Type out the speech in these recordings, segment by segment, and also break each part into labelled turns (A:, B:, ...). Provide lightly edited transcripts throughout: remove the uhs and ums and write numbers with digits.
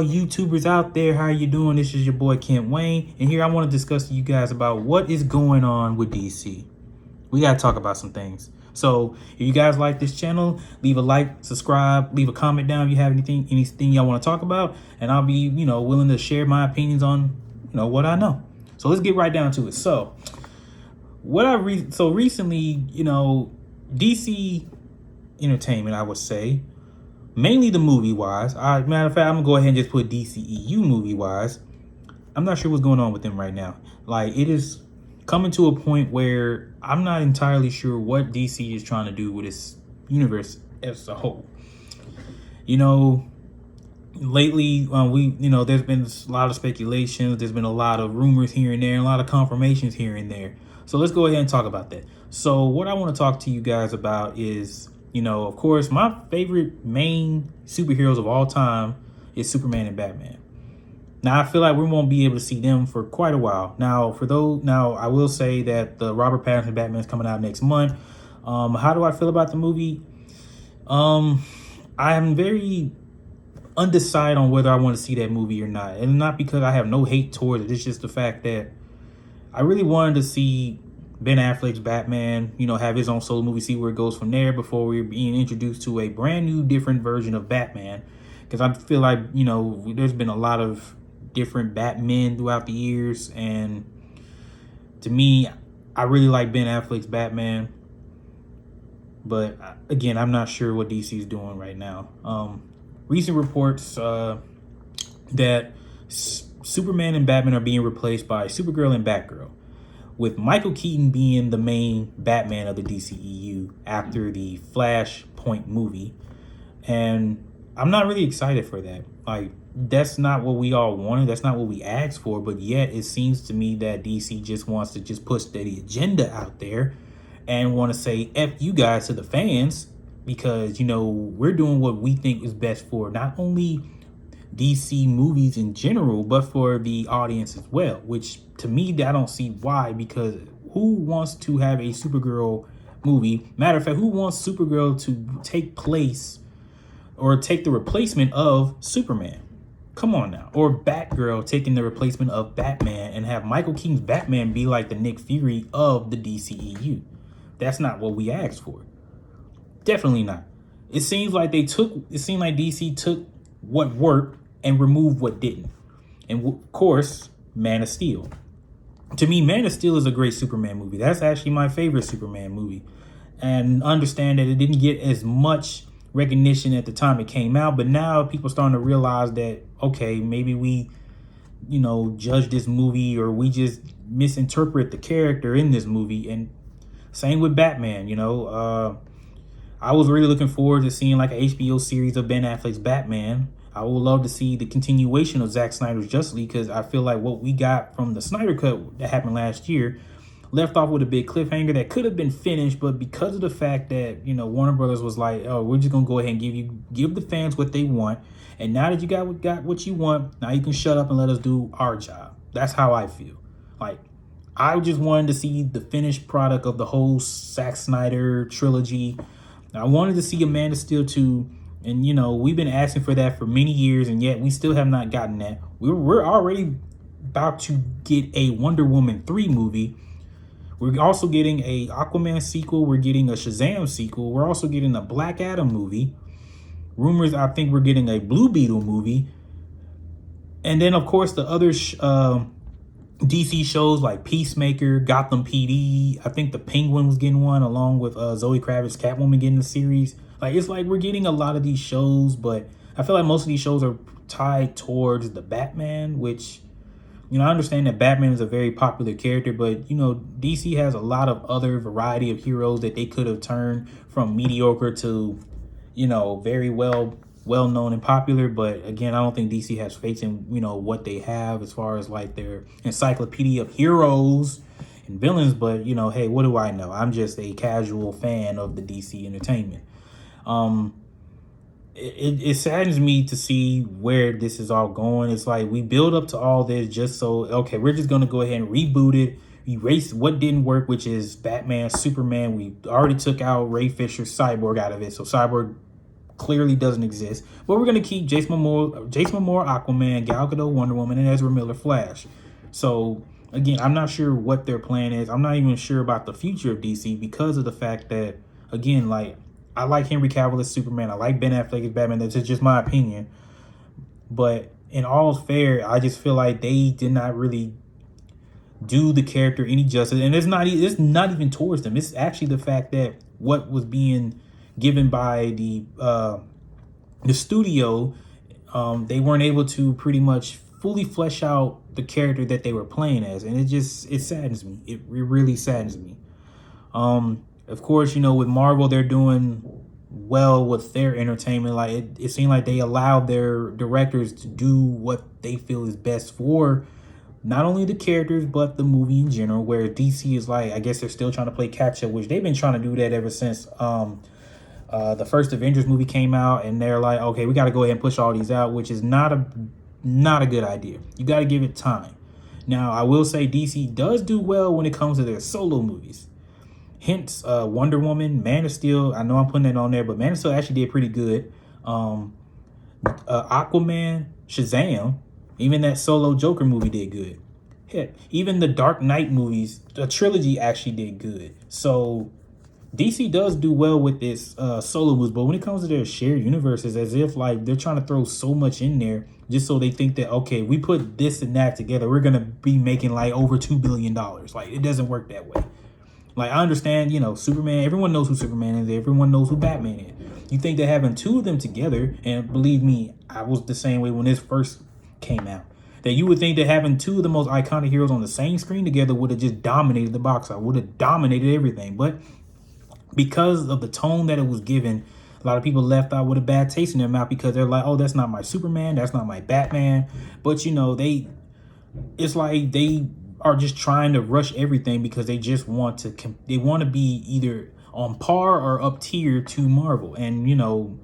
A: y'all YouTubers out there, how you doing? This is your boy Kent Wayne, and here I want to discuss to you guys about what is going on with DC. We got to talk about some things. So if you guys like this channel, leave a like, subscribe, leave a comment down if you have anything y'all want to talk about, and I'll be, willing to share my opinions on, what I know. So let's get right down to it. So recently, DC Entertainment, I would say, mainly the movie wise. Matter of fact, I'm gonna go ahead and just put DCEU movie wise. I'm not sure what's going on with them right now. Like, it is coming to a point where I'm not entirely sure what DC is trying to do with its universe as a whole. Lately, there's been a lot of speculations. There's been a lot of rumors here and there, a lot of confirmations here and there. So let's go ahead and talk about that. So what I want to talk to you guys about is, of course, my favorite main superheroes of all time is Superman and Batman. Now, I feel like we won't be able to see them for quite a while. Now, I will say that the Robert Pattinson Batman is coming out next month. How do I feel about the movie? I am very undecided on whether I want to see that movie or not. And not because I have no hate towards it. It's just the fact that I really wanted to see Ben Affleck's Batman, have his own solo movie, see where it goes from there before we're being introduced to a brand new, different version of Batman. Because I feel like, there's been a lot of different Batmen throughout the years. And to me, I really like Ben Affleck's Batman. But again, I'm not sure what DC is doing right now. Recent reports that Superman and Batman are being replaced by Supergirl and Batgirl, with Michael Keaton being the main Batman of the DCEU after the Flashpoint movie. And I'm not really excited for that. Like, that's not what we all wanted. That's not what we asked for. But yet it seems to me that DC just wants to just push the agenda out there and want to say F you guys to the fans, because, we're doing what we think is best for not only DC movies in general, but for the audience as well, which to me, I don't see why, because who wants to have a Supergirl movie? Matter of fact, who wants Supergirl to take place or take the replacement of Superman? Come on now. Or Batgirl taking the replacement of Batman and have Michael Keaton's Batman be like the Nick Fury of the DCEU. That's not what we asked for. Definitely not. It seems like DC took what worked and removed what didn't. And of course, Man of Steel. To me, Man of Steel is a great Superman movie. That's actually my favorite Superman movie. And understand that it didn't get as much recognition at the time it came out, but now people are starting to realize that, okay, maybe we, judge this movie, or we just misinterpret the character in this movie. And same with Batman, I was really looking forward to seeing like an HBO series of Ben Affleck's Batman. I would love to see the continuation of Zack Snyder's Justice League, because I feel like what we got from the Snyder Cut that happened last year left off with a big cliffhanger that could have been finished, but because of the fact that, Warner Brothers was like, oh, we're just going to go ahead and give the fans what they want. And now that you got what you want, now you can shut up and let us do our job. That's how I feel. Like, I just wanted to see the finished product of the whole Zack Snyder trilogy. I wanted to see Amanda Steel 2. And, we've been asking for that for many years, and yet we still have not gotten that. We're already about to get a Wonder Woman 3 movie. We're also getting a Aquaman sequel. We're getting a Shazam sequel. We're also getting a Black Adam movie. Rumors, I think we're getting a Blue Beetle movie. And then, of course, the other DC shows like Peacemaker, Gotham PD. I think the Penguin was getting one, along with Zoe Kravitz, Catwoman getting a series. Like, it's like we're getting a lot of these shows, but I feel like most of these shows are tied towards the Batman, which, I understand that Batman is a very popular character, but, DC has a lot of other variety of heroes that they could have turned from mediocre to, very well-known and popular. But again, I don't think DC has faith in, what they have as far as like their encyclopedia of heroes and villains. But, hey, what do I know? I'm just a casual fan of the DC entertainment. It saddens me to see where this is all going. It's like we build up to all this just so, okay, we're just going to go ahead and reboot it, erase what didn't work, which is Batman, Superman. We already took out Ray Fisher's Cyborg out of it. So Cyborg clearly doesn't exist. But we're gonna keep Jason Momoa, Aquaman, Gal Gadot, Wonder Woman, and Ezra Miller, Flash. So again, I'm not sure what their plan is. I'm not even sure about the future of DC because of the fact that, again, like, I like Henry Cavill as Superman. I like Ben Affleck as Batman. That's just my opinion. But in all fair, I just feel like they did not really do the character any justice. And it's not even towards them. It's actually the fact that what was being given by the studio, they weren't able to pretty much fully flesh out the character that they were playing as, and it saddens me. It really saddens me. Of course, you know, with Marvel, they're doing well with their entertainment. Like it seemed like they allowed their directors to do what they feel is best for not only the characters but the movie in general. Where DC is like, I guess they're still trying to play catch up, which they've been trying to do that ever since the first Avengers movie came out, and they're like, okay, we got to go ahead and push all these out, which is not a good idea. You got to give it time. Now, I will say DC does do well when it comes to their solo movies. Hence, Wonder Woman, Man of Steel. I know I'm putting that on there, but Man of Steel actually did pretty good. Aquaman, Shazam, even that solo Joker movie did good. Heck, even the Dark Knight movies, the trilogy actually did good. So DC does do well with this solo movies, but when it comes to their shared universes, as if like they're trying to throw so much in there just so they think that, okay, we put this and that together, we're gonna be making like over $2 billion. Like, it doesn't work that way. Like, I understand, you know, Superman, everyone knows who Superman is, everyone knows who Batman is. You think that having two of them together, and believe me, I was the same way when this first came out, that you would think that having two of the most iconic heroes on the same screen together would have just dominated the box office, would have dominated everything. But because of the tone that it was given, a lot of people left out with a bad taste in their mouth because they're like, oh, that's not my Superman, that's not my Batman. But, you know, it's like they are just trying to rush everything because they just want to be either on par or up tier to Marvel. And, you know,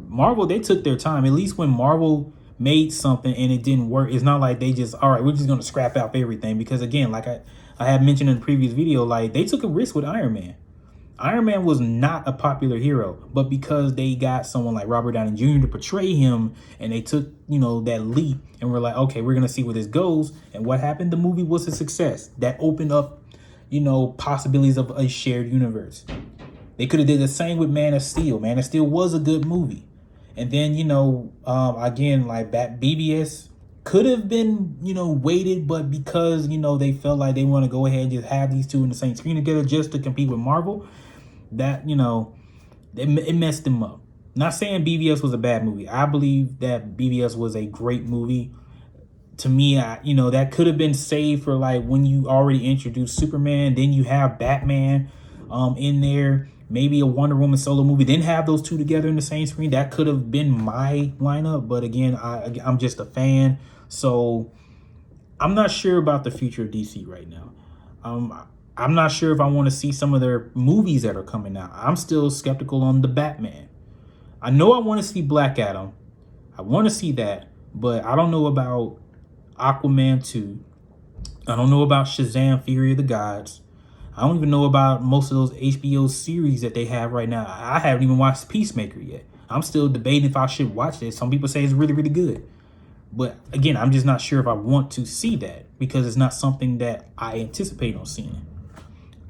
A: Marvel, they took their time. At least when Marvel made something and it didn't work, it's not like they just, all right, we're just going to scrap out everything. Because, again, like I have mentioned in the previous video, like, they took a risk with Iron Man. Iron Man was not a popular hero, but because they got someone like Robert Downey Jr. to portray him, and they took, you know, that leap, and we're like, okay, we're going to see where this goes. And what happened? The movie was a success. That opened up, you know, possibilities of a shared universe. They could have did the same with Man of Steel. Man of Steel was a good movie. And then, you know, again, like BBS could have been, you know, weighted, but because, you know, they felt like they want to go ahead and just have these two in the same screen together just to compete with Marvel, that, you know, it messed them up. Not saying BVS was a bad movie. I believe that BVS was a great movie. To me, you know, that could have been saved for like when you already introduced Superman, then you have Batman in there, maybe a Wonder Woman solo movie, then have those two together in the same screen. That could have been my lineup. But again, I'm just a fan. So I'm not sure about the future of DC right now. I'm not sure if I want to see some of their movies that are coming out. I'm still skeptical on the Batman. I know I want to see Black Adam. I want to see that, but I don't know about Aquaman 2. I don't know about Shazam! Fury of the Gods. I don't even know about most of those HBO series that they have right now. I haven't even watched Peacemaker yet. I'm still debating if I should watch it. Some people say it's really, really good. But again, I'm just not sure if I want to see that because it's not something that I anticipate on seeing.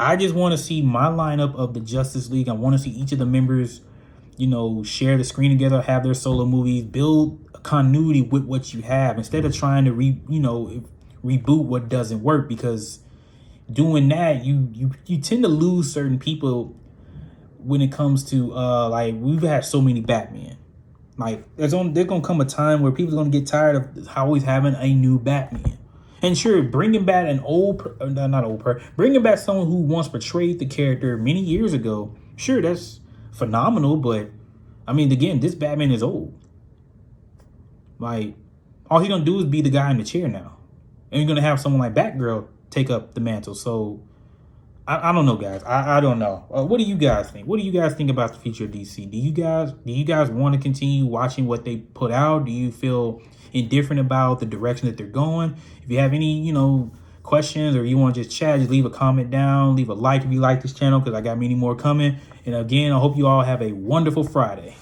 A: I just want to see my lineup of the Justice League. I want to see each of the members, you know, share the screen together, have their solo movies, build a continuity with what you have instead of trying to reboot what doesn't work, because doing that, you tend to lose certain people when it comes to like, we've had so many Batman. Like, there's gonna come a time where people are gonna get tired of always having a new Batman. And sure, bringing back bringing back someone who once portrayed the character many years ago, sure, that's phenomenal. But I mean, again, this Batman is old. Like, all he's gonna do is be the guy in the chair now, and you're gonna have someone like Batgirl take up the mantle. So I don't know, guys. I don't know. What do you guys think? What do you guys think about the future of DC? Do you guys want to continue watching what they put out? Do you feel indifferent about the direction that they're going? If you have any, you know, questions, or you want to just chat, just leave a comment down, leave a like if you like this channel, because I got many more coming. And again, I hope you all have a wonderful Friday.